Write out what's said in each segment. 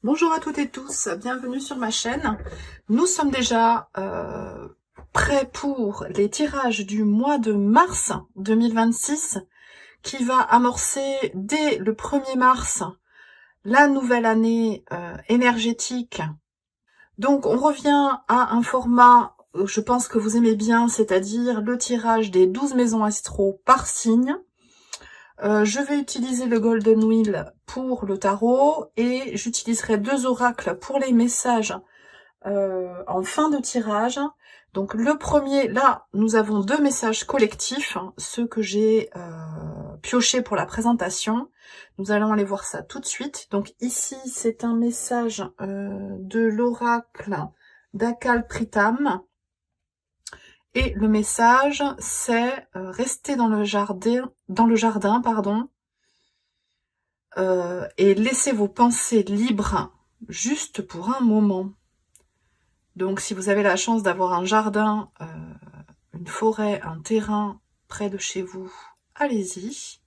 Bonjour à toutes et tous, bienvenue sur ma chaîne. Nous sommes déjà prêts pour les tirages du mois de mars 2026 qui va amorcer dès le 1er mars la nouvelle année énergétique. Donc on revient à un format, je pense que vous aimez bien, c'est-à-dire le tirage des 12 maisons astro par signe. Je vais utiliser le Golden Wheel pour le tarot et j'utiliserai 2 oracles pour les messages en fin de tirage. Donc le premier, là, nous avons 2 messages collectifs, ceux que j'ai piochés pour la présentation. Nous allons aller voir ça tout de suite. Donc ici, c'est un message de l'oracle d'Akal Pritam. Et le message, c'est rester dans le jardin, et laissez vos pensées libres juste pour un moment. Donc si vous avez la chance d'avoir un jardin, une forêt, un terrain près de chez vous, allez-y.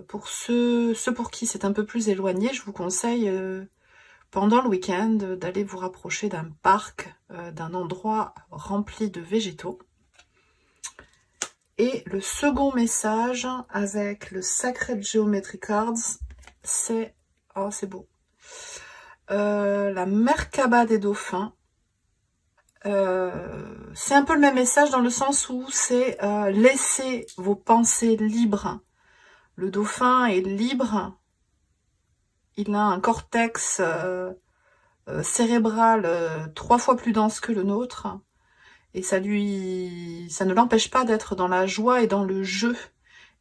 Pour ceux pour qui c'est un peu plus éloigné, je vous conseille pendant le week-end d'aller vous rapprocher d'un parc, d'un endroit rempli de végétaux. Et le second message avec le Sacred Geometry Cards, c'est... Oh, c'est beau. La Merkaba des dauphins. C'est un peu le même message dans le sens où c'est laissez vos pensées libres. Le dauphin est libre. Il a un cortex cérébral 3 fois plus dense que le nôtre. Et ça ne l'empêche pas d'être dans la joie et dans le jeu.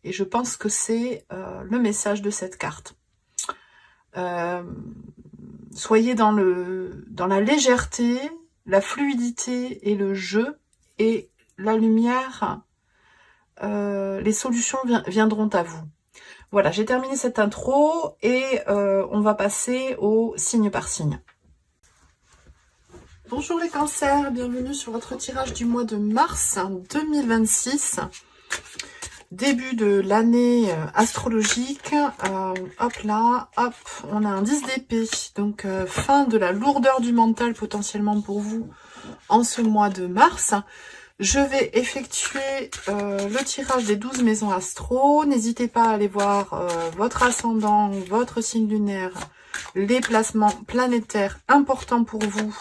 Et je pense que c'est le message de cette carte. Soyez dans la légèreté, la fluidité et le jeu. Et la lumière, les solutions viendront à vous. Voilà, j'ai terminé cette intro et on va passer au signe par signe. Bonjour les cancers, bienvenue sur votre tirage du mois de mars 2026. Début de l'année astrologique. Hop là, hop, on a un 10 d'épée. Donc fin de la lourdeur du mental potentiellement pour vous en ce mois de mars. Je vais effectuer le tirage des 12 maisons astro. N'hésitez pas à aller voir votre ascendant, votre signe lunaire, les placements planétaires importants pour vous.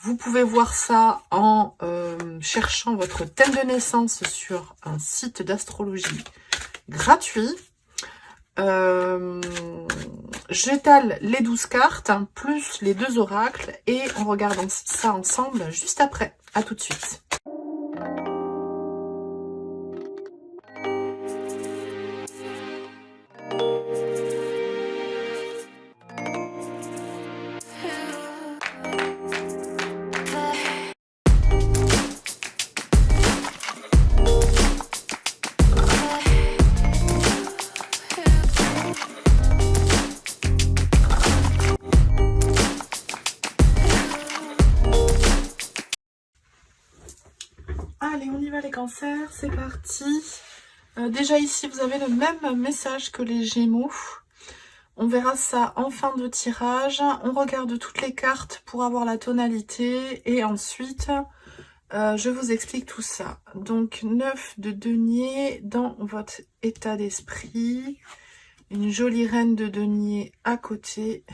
Vous pouvez voir ça en cherchant votre thème de naissance sur un site d'astrologie gratuit. J'étale les 12 cartes, plus les 2 oracles, et on regarde ça ensemble juste après. À tout de suite. Allez, on y va les cancers, c'est parti. Déjà ici, vous avez le même message que les Gémeaux. On verra ça en fin de tirage. On regarde toutes les cartes pour avoir la tonalité. Et ensuite, je vous explique tout ça. Donc, 9 de denier dans votre état d'esprit. Une jolie reine de denier à côté.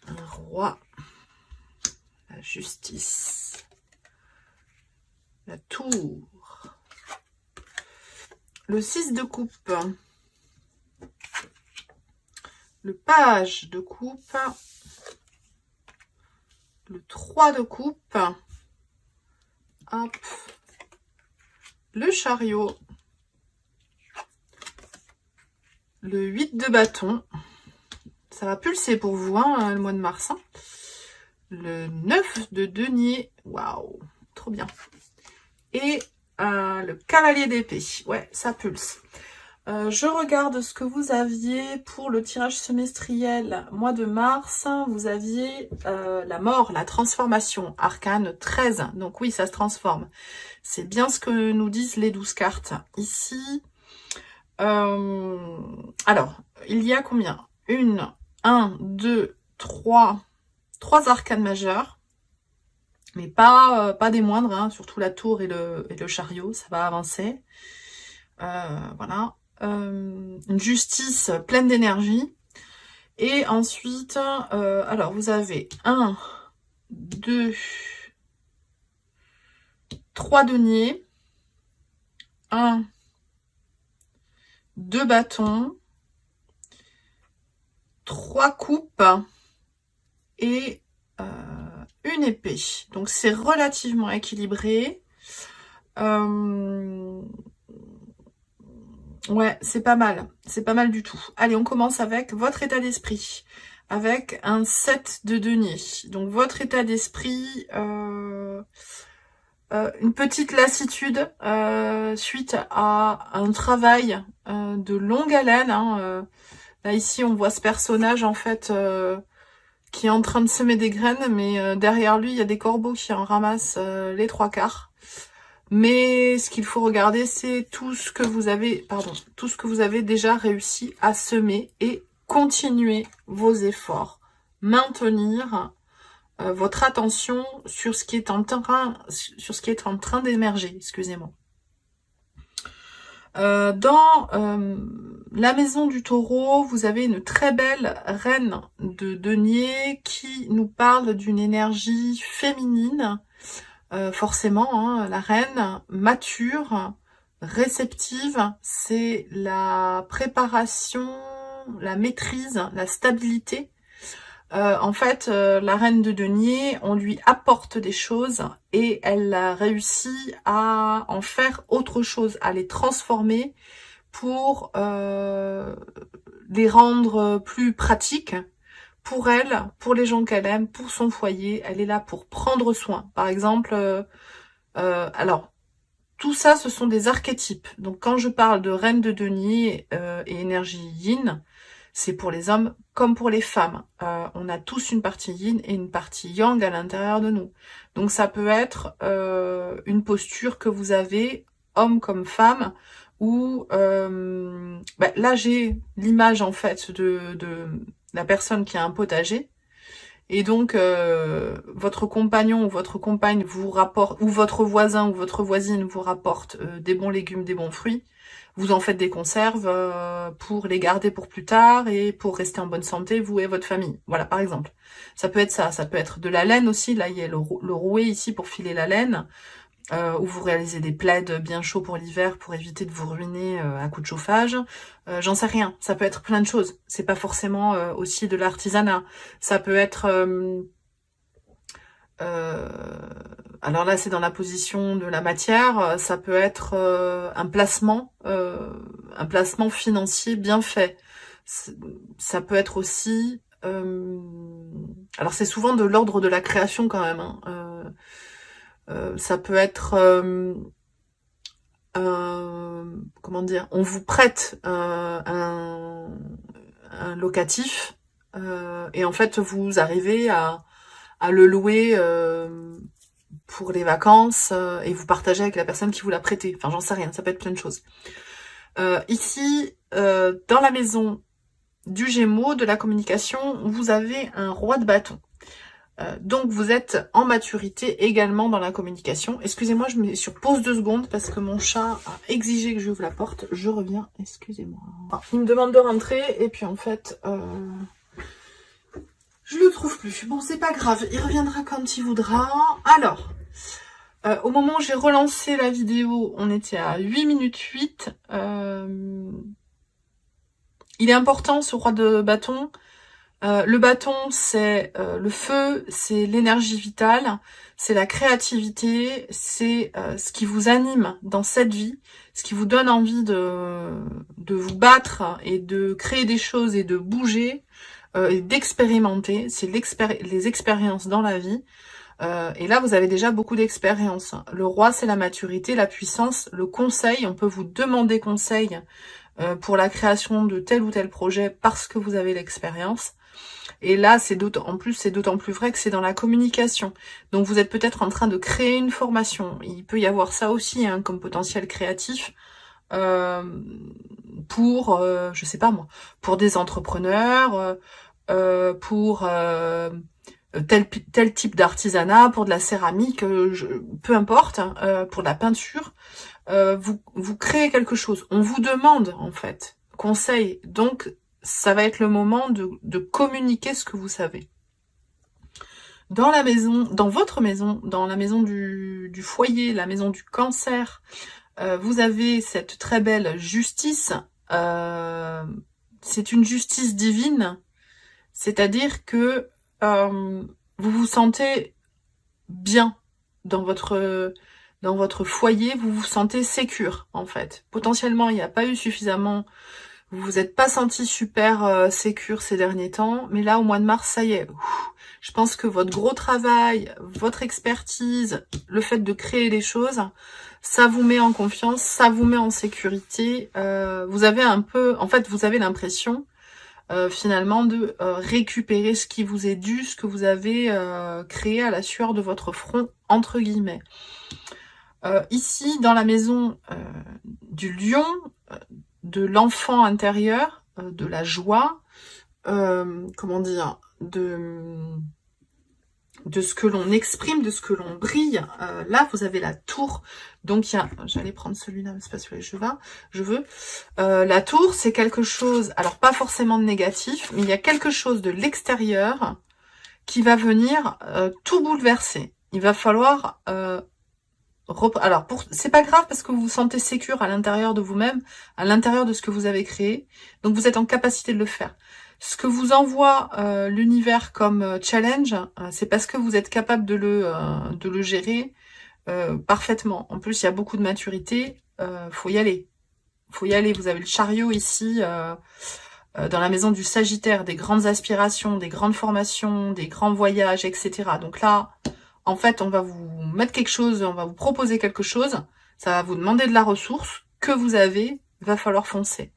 Un roi. La justice. La tour. Le 6 de coupe. Le page de coupe. Le 3 de coupe. Hop. Le chariot. Le 8 de bâton. Ça va pulser pour vous, hein, le mois de mars. Hein. Le 9 de denier. Waouh, trop bien. Et le cavalier d'épée. Ouais, ça pulse. Je regarde ce que vous aviez pour le tirage semestriel mois de mars. Vous aviez la mort, la transformation, arcane 13. Donc oui, ça se transforme. C'est bien ce que nous disent les 12 cartes. Ici, alors, il y a combien? 1, 1, 2, 3 arcanes majeures, mais pas des moindres, hein, surtout la tour et le chariot, ça va avancer. Voilà. Une justice pleine d'énergie. Et ensuite, alors vous avez 1, 2, 3 deniers, 1, 2 bâtons, 3 coupes et une épée. Donc c'est relativement équilibré. Ouais, c'est pas mal. C'est pas mal du tout. Allez, on commence avec votre état d'esprit. Avec un 7 de denier. Donc votre état d'esprit, une petite lassitude suite à un travail de longue haleine. Hein, là ici, on voit ce personnage en fait qui est en train de semer des graines, mais derrière lui, il y a des corbeaux qui en ramassent les 3/4. Mais ce qu'il faut regarder, c'est tout ce que vous avez, tout ce que vous avez déjà réussi à semer et continuer vos efforts. Maintenir votre attention sur ce qui est en train d'émerger, excusez-moi. Dans la maison du taureau, vous avez une très belle reine de denier qui nous parle d'une énergie féminine. Forcément, hein, la reine mature, réceptive, c'est la préparation, la maîtrise, la stabilité. En fait, la reine de denier, on lui apporte des choses et elle a réussi à en faire autre chose, à les transformer pour les rendre plus pratiques. Pour elle, pour les gens qu'elle aime, pour son foyer, elle est là pour prendre soin. Par exemple, alors, tout ça, ce sont des archétypes. Donc, quand je parle de reine de denier et énergie yin, c'est pour les hommes comme pour les femmes. On a tous une partie yin et une partie yang à l'intérieur de nous. Donc, ça peut être une posture que vous avez, homme comme femme, où là, j'ai l'image, en fait, de la personne qui a un potager, et donc votre compagnon ou votre compagne vous rapporte, ou votre voisin ou votre voisine vous rapporte des bons légumes, des bons fruits, vous en faites des conserves pour les garder pour plus tard et pour rester en bonne santé, vous et votre famille. Voilà, par exemple. Ça peut être ça, ça peut être de la laine aussi, là il y a le rouet ici pour filer la laine, où vous réalisez des plaids bien chauds pour l'hiver pour éviter de vous ruiner à coup de chauffage. J'en sais rien, ça peut être plein de choses. C'est pas forcément aussi de l'artisanat. Ça peut être... alors là, c'est dans la position de la matière. Ça peut être un placement financier bien fait. Ça peut être aussi... alors c'est souvent de l'ordre de la création quand même, hein. Ça peut être comment dire, on vous prête un locatif et en fait vous arrivez à le louer pour les vacances et vous partagez avec la personne qui vous l'a prêté. Enfin, j'en sais rien, ça peut être plein de choses. Ici, dans la maison du Gémeaux, de la communication, vous avez un roi de bâton. Donc vous êtes en maturité également dans la communication. Excusez-moi, je me mets sur pause 2 secondes parce que mon chat a exigé que j'ouvre la porte. Je reviens, excusez-moi. Il me demande de rentrer et puis en fait, je le trouve plus. Bon, c'est pas grave, il reviendra quand il voudra. Alors, au moment où j'ai relancé la vidéo, on était à 8 minutes 8. Il est important ce roi de bâton. Le bâton, c'est le feu, c'est l'énergie vitale, c'est la créativité, c'est ce qui vous anime dans cette vie, ce qui vous donne envie de vous battre et de créer des choses et de bouger et d'expérimenter. C'est les expériences dans la vie. Et là, vous avez déjà beaucoup d'expérience. Le roi, c'est la maturité, la puissance, le conseil. On peut vous demander conseil pour la création de tel ou tel projet parce que vous avez l'expérience. Et là, c'est d'autant plus vrai que c'est dans la communication. Donc, vous êtes peut-être en train de créer une formation. Il peut y avoir ça aussi, hein, comme potentiel créatif pour, je sais pas moi, pour des entrepreneurs, pour tel type d'artisanat, pour de la céramique, peu importe, pour de la peinture, vous créez quelque chose. On vous demande, en fait, conseil. Donc, ça va être le moment de communiquer ce que vous savez. Dans la maison, dans votre maison, dans la maison du foyer, la maison du cancer, vous avez cette très belle justice. C'est une justice divine, c'est-à-dire que vous vous sentez bien dans votre foyer, vous vous sentez sécure, en fait. Potentiellement, il n'y a pas eu suffisamment, vous vous êtes pas senti super sécure ces derniers temps, mais là, au mois de mars, ça y est. Je pense que votre gros travail, votre expertise, le fait de créer des choses, ça vous met en confiance, ça vous met en sécurité. Vous avez un peu, en fait, vous avez l'impression finalement de récupérer ce qui vous est dû, ce que vous avez créé à la sueur de votre front, entre guillemets. Ici, dans la maison du lion, de l'enfant intérieur, de la joie, comment dire, de ce que l'on exprime, de ce que l'on brille. Là, vous avez la tour. Donc, il y a... J'allais prendre celui-là, mais c'est pas celui-là que je veux. La tour, c'est quelque chose... Alors, pas forcément de négatif, mais il y a quelque chose de l'extérieur qui va venir tout bouleverser. Il va falloir... Alors, c'est pas grave parce que vous vous sentez sécure à l'intérieur de vous-même, à l'intérieur de ce que vous avez créé. Donc, vous êtes en capacité de le faire. Ce que vous envoie l'univers comme challenge, c'est parce que vous êtes capable de le gérer parfaitement. En plus, il y a beaucoup de maturité. Faut y aller. Faut y aller. Vous avez le chariot ici, dans la maison du Sagittaire, des grandes aspirations, des grandes formations, des grands voyages, etc. Donc là, en fait, on va vous mettre quelque chose, on va vous proposer quelque chose. Ça va vous demander de la ressource que vous avez. Il va falloir foncer.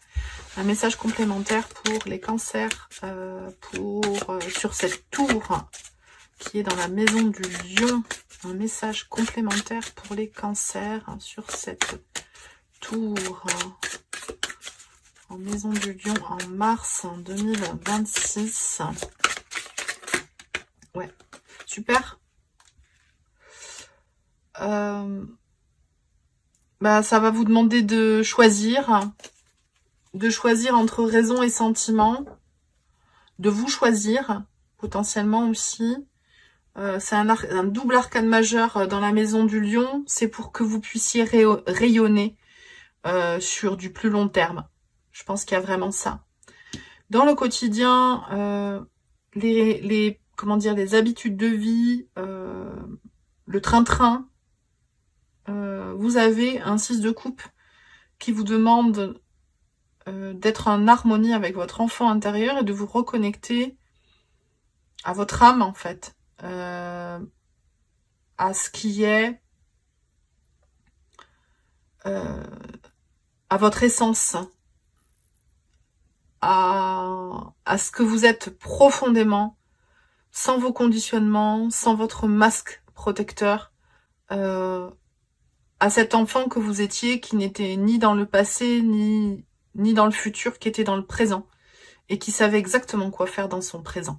Un message complémentaire pour les cancers, sur cette tour qui est dans la maison du lion. Un message complémentaire pour les cancers sur cette tour en maison du lion en mars 2026. Ouais, super. Ça va vous demander de choisir entre raison et sentiment, de vous choisir, potentiellement aussi. C'est un double arcane majeur dans la maison du lion, c'est pour que vous puissiez rayonner sur du plus long terme. Je pense qu'il y a vraiment ça. Dans le quotidien, les habitudes de vie, le train-train, vous avez un 6 de coupe qui vous demande d'être en harmonie avec votre enfant intérieur et de vous reconnecter à votre âme, en fait, à ce qui est, à votre essence, à ce que vous êtes profondément, sans vos conditionnements, sans votre masque protecteur, à cet enfant que vous étiez, qui n'était ni dans le passé, ni dans le futur, qui était dans le présent, et qui savait exactement quoi faire dans son présent.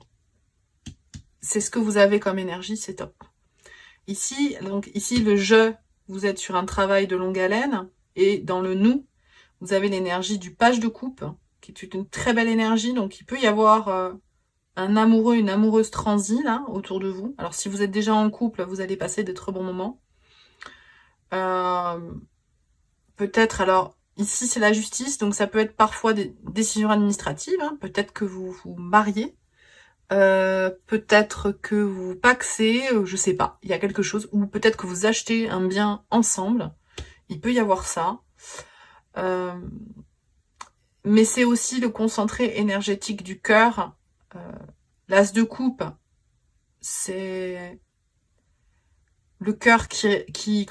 C'est ce que vous avez comme énergie, c'est top. Ici, le je, vous êtes sur un travail de longue haleine, et dans le nous, vous avez l'énergie du page de coupe, qui est une très belle énergie, donc il peut y avoir un amoureux, une amoureuse transi, là, autour de vous. Alors, si vous êtes déjà en couple, vous allez passer de très bons moments. Peut-être, alors, ici, c'est la justice, donc ça peut être parfois des décisions administratives, hein. Peut-être que vous vous mariez, peut-être que vous paxez, je sais pas, il y a quelque chose, ou peut-être que vous achetez un bien ensemble, il peut y avoir ça. Mais c'est aussi le concentré énergétique du cœur. L'as de coupe, c'est le cœur qui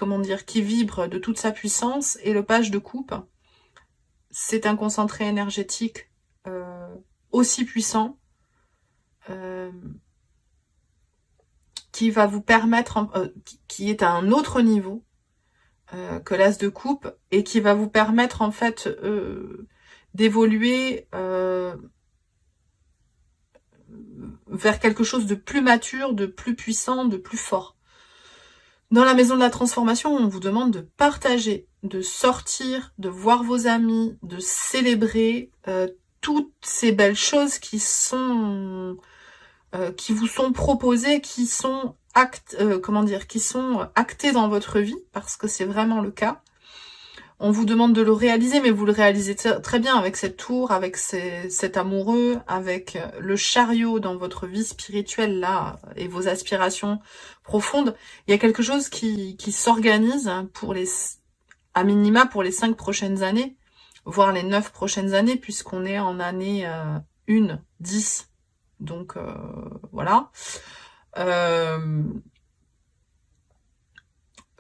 vibre de toute sa puissance, et le page de coupe, c'est un concentré énergétique aussi puissant, qui va vous permettre, qui est à un autre niveau que l'as de coupe, et qui va vous permettre en fait d'évoluer vers quelque chose de plus mature, de plus puissant, de plus fort. Dans la maison de la transformation, on vous demande de partager, de sortir, de voir vos amis, de célébrer toutes ces belles choses qui vous sont proposées, qui sont qui sont actées dans votre vie, parce que c'est vraiment le cas. On vous demande de le réaliser, mais vous le réalisez très bien avec cette tour, avec cet amoureux, avec le chariot dans votre vie spirituelle là et vos aspirations profondes. Il y a quelque chose qui s'organise pour à minima pour les 5 prochaines années, voire les 9 prochaines années, puisqu'on est en année 1, 10. Donc voilà.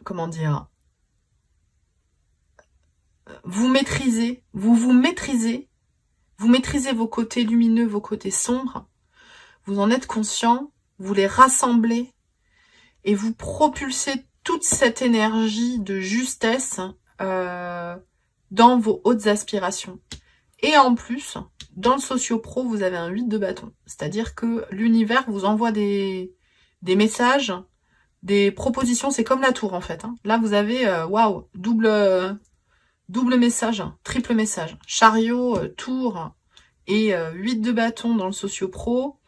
Comment dire ? Vous maîtrisez vos côtés lumineux, vos côtés sombres, vous en êtes conscient, vous les rassemblez et vous propulsez toute cette énergie de justesse dans vos hautes aspirations. Et en plus, dans le socio-pro, vous avez un 8 de bâton. C'est-à-dire que l'univers vous envoie des messages, des propositions, c'est comme la tour en fait. Hein. Là, vous avez, waouh, double message, triple message, chariot, tour et 8 de bâton dans le socio-pro,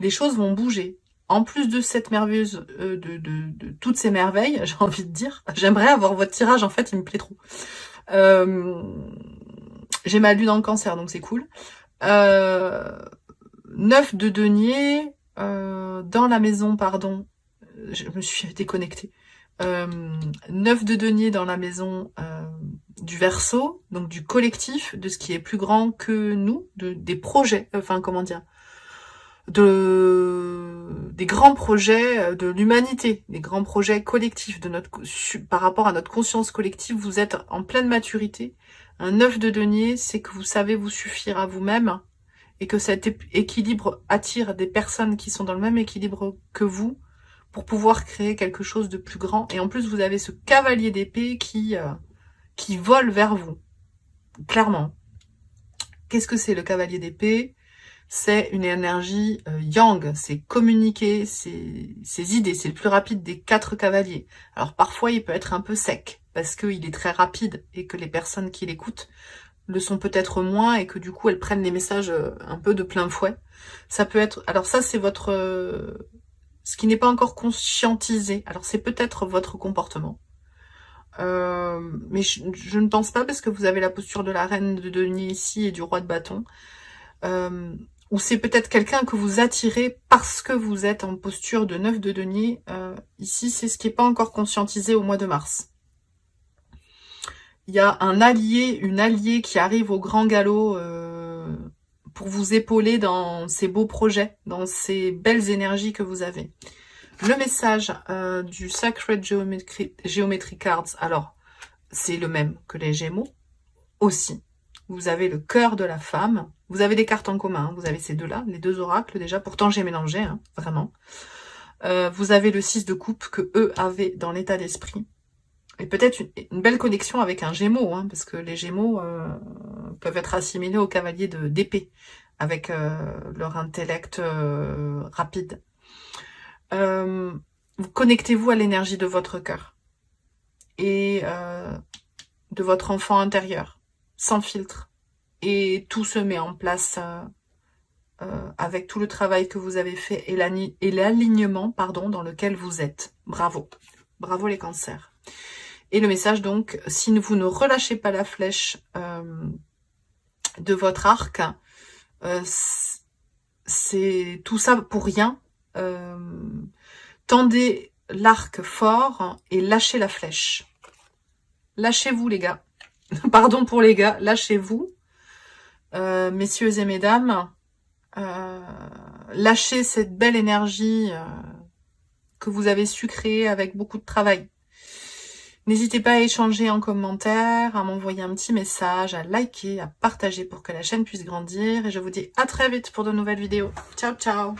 les choses vont bouger. En plus de cette merveilleuse, de toutes ces merveilles, j'ai envie de dire, j'aimerais avoir votre tirage, en fait, il me plaît trop. J'ai ma lune en cancer, donc c'est cool. 9 de denier, dans la maison, pardon, je me suis déconnectée. 9 de denier dans la maison du Verseau, donc du collectif, de ce qui est plus grand que nous, des projets, enfin comment dire, des grands projets de l'humanité, des grands projets collectifs par rapport à notre conscience collective. Vous êtes en pleine maturité. Un 9 de denier, c'est que vous savez vous suffire à vous-même et que cet équilibre attire des personnes qui sont dans le même équilibre que vous pour pouvoir créer quelque chose de plus grand. Et en plus, vous avez ce cavalier d'épée qui vole vers vous. Clairement. Qu'est-ce que c'est le cavalier d'épée ? C'est une énergie yang, c'est communiquer ses idées, c'est le plus rapide des 4 cavaliers. Alors parfois il peut être un peu sec, parce qu'il est très rapide, et que les personnes qui l'écoutent le sont peut-être moins, et que du coup elles prennent les messages un peu de plein fouet. Ça peut être, alors ça c'est votre, ce qui n'est pas encore conscientisé, alors c'est peut-être votre comportement. Mais je ne pense pas, parce que vous avez la posture de la reine de denier ici et du roi de bâton. Ou c'est peut-être quelqu'un que vous attirez parce que vous êtes en posture de 9 de denier. Ici, c'est ce qui n'est pas encore conscientisé au mois de mars. Il y a un allié, une alliée qui arrive au grand galop pour vous épauler dans ces beaux projets, dans ces belles énergies que vous avez. Le message du Sacred Geometry Cards, alors, c'est le même que les Gémeaux aussi. Vous avez le cœur de la femme. Vous avez des cartes en commun. Hein. Vous avez ces deux-là, les 2 oracles déjà. Pourtant, j'ai mélangé, hein, vraiment. Vous avez le 6 de coupe que eux avaient dans l'état d'esprit. Et peut-être une belle connexion avec un Gémeaux, hein, parce que les Gémeaux peuvent être assimilés au cavalier d'épée, avec leur intellect rapide. Vous connectez-vous à l'énergie de votre cœur et de votre enfant intérieur, sans filtre. Et tout se met en place avec tout le travail que vous avez fait et l'alignement, pardon, dans lequel vous êtes. Bravo. Bravo les cancers. Et le message donc, si vous ne relâchez pas la flèche de votre arc, c'est tout ça pour rien. Tendez l'arc fort et lâchez la flèche. Lâchez-vous les gars. Pardon pour les gars, lâchez-vous. Messieurs et mesdames, lâchez cette belle énergie que vous avez su créer avec beaucoup de travail. N'hésitez pas à échanger en commentaire, à m'envoyer un petit message, à liker, à partager pour que la chaîne puisse grandir. Et je vous dis à très vite pour de nouvelles vidéos. Ciao, ciao!